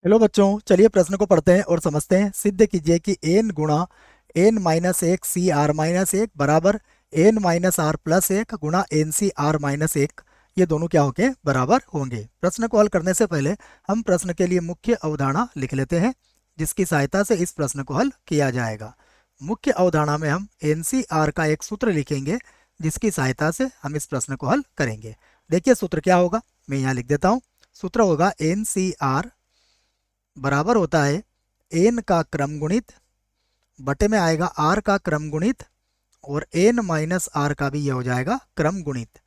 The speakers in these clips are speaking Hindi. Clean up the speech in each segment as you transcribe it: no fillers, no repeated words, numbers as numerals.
हेलो बच्चों, चलिए प्रश्न को पढ़ते हैं और समझते हैं। सिद्ध कीजिए कि n गुणा n माइनस एक सी आर माइनस एक बराबर n माइनस आर प्लस एक गुणा एन सी आर माइनस एक, ये दोनों क्या होंगे? बराबर होंगे। प्रश्न को हल करने से पहले हम प्रश्न के लिए मुख्य अवधारणा लिख लेते हैं, जिसकी सहायता से इस प्रश्न को हल किया जाएगा। मुख्य अवधारणा में हम एन सी आर का एक सूत्र लिखेंगे, जिसकी सहायता से हम इस प्रश्न को हल करेंगे। देखिए सूत्र क्या होगा, मैं यहाँ लिख देता हूँ। सूत्र होगा एन सी आर बराबर होता है एन का क्रम गुणित बटे में आएगा आर का क्रम गुणित और एन माइनस आर का भी यह हो जाएगा क्रम गुणित।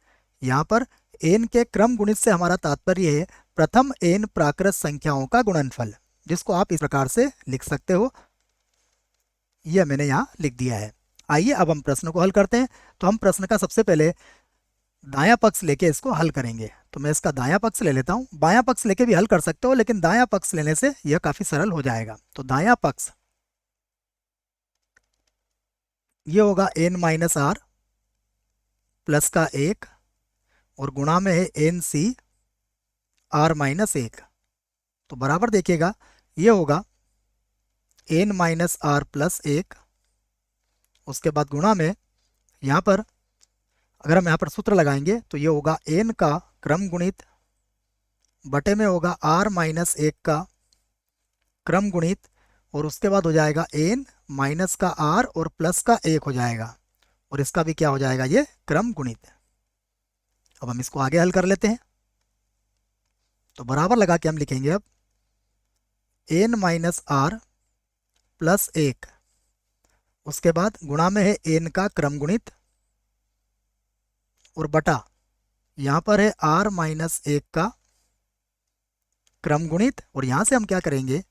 यहाँ पर एन के क्रम गुणित से हमारा तात्पर्य है प्रथम एन प्राकृत संख्याओं का गुणनफल, जिसको आप इस प्रकार से लिख सकते हो। यह मैंने यहाँ लिख दिया है। आइए अब हम प्रश्न को हल करते हैं। तो हम प्रश्न का सबसे पहले दायां पक्ष लेके इसको हल करेंगे। तो मैं इसका दायां पक्ष ले लेता हूँ। बायां पक्ष लेके भी हल कर सकते हो, लेकिन दायां पक्ष लेने से यह काफी सरल हो जाएगा। तो दायां पक्ष ये होगा एन माइनस आर प्लस का एक और गुणा में है एन सी आर माइनस एक। तो बराबर देखिएगा, ये होगा एन माइनस आर प्लस एक, उसके बाद गुणा में यहाँ पर अगर हम यहाँ पर सूत्र लगाएंगे तो ये होगा एन का क्रम गुणित बटे में होगा आर माइनस एक का क्रम गुणित और उसके बाद हो जाएगा एन माइनस का आर और प्लस का एक हो जाएगा और इसका भी क्या हो जाएगा, ये क्रम गुणित। अब हम इसको आगे हल कर लेते हैं। तो बराबर लगा के हम लिखेंगे अब एन माइनस आर प्लस एक, उसके बाद गुणा में है एन का क्रम गुणित और बटा यहाँ पर है आर माइनस एक का क्रम गुणित और यहाँ से हम क्या करेंगे,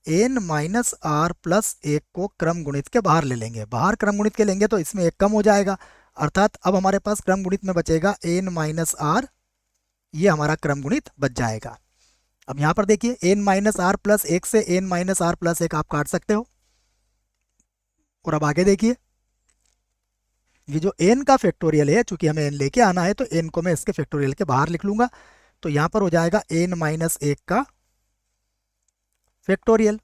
एन माइनस आर प्लस एक को क्रम गुणित के बाहर ले लेंगे। बाहर क्रम गुणित के लेंगे तो इसमें एक कम हो जाएगा, अर्थात अब हमारे पास क्रम गुणित में बचेगा एन माइनस आर, ये हमारा क्रम गुणित बच जाएगा। अब यहाँ पर देखिए एन माइनस आर प्लस एक से एन माइनस आर प्लस एक आप काट सकते हो। और अब आगे देखिए, ये जो एन का फैक्टोरियल है, चूंकि हमें एन लेके आना है तो एन को मैं इसके फैक्टोरियल के बाहर लिख लूंगा। तो यहाँ पर हो जाएगा एन माइनस एक का फैक्टोरियल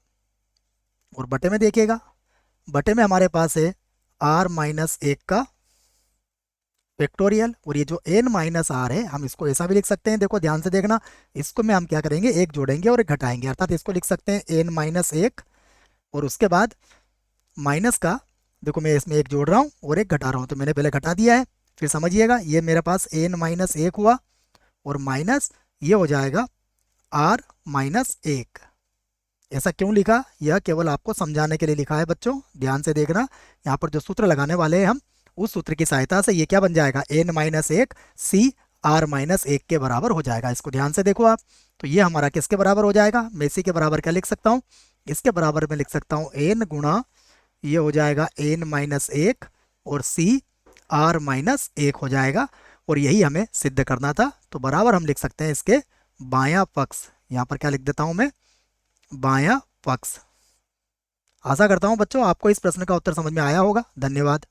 और बटे में देखिएगा, बटे में हमारे पास है आर माइनस एक का फैक्टोरियल और ये जो एन माइनस आर है हम इसको ऐसा भी लिख सकते हैं। देखो ध्यान से देखना, इसको में हम क्या करेंगे, एक जोड़ेंगे और एक घटाएंगे, अर्थात इसको लिख सकते हैं एन माइनस एक और उसके बाद माइनस का, देखो मैं इसमें एक जोड़ रहा हूँ और एक घटा रहा हूँ, तो मैंने पहले घटा दिया है। फिर समझिएगा ये मेरे पास एन माइनस एक हुआ और माइनस ये हो जाएगा आर माइनस एक। ऐसा क्यों लिखा, यह केवल आपको समझाने के लिए लिखा है बच्चों, ध्यान से देखना। यहाँ पर जो सूत्र लगाने वाले हैं हम, उस सूत्र की सहायता से ये क्या बन जाएगा, एन माइनस एक सी आर माइनस एक के बराबर हो जाएगा। इसको ध्यान से देखो आप। तो ये हमारा किसके बराबर हो जाएगा, मैं इसी के बराबर क्या लिख सकता हूँ, इसके बराबर में लिख सकता हूँ एन गुणा ये हो जाएगा एन माइनस एक और सी आर माइनस एक हो जाएगा। और यही हमें सिद्ध करना था। तो बराबर हम लिख सकते हैं इसके बायां पक्ष, यहाँ पर क्या लिख देता हूँ मैं, बायां पक्ष। आशा करता हूँ बच्चों आपको इस प्रश्न का उत्तर समझ में आया होगा। धन्यवाद।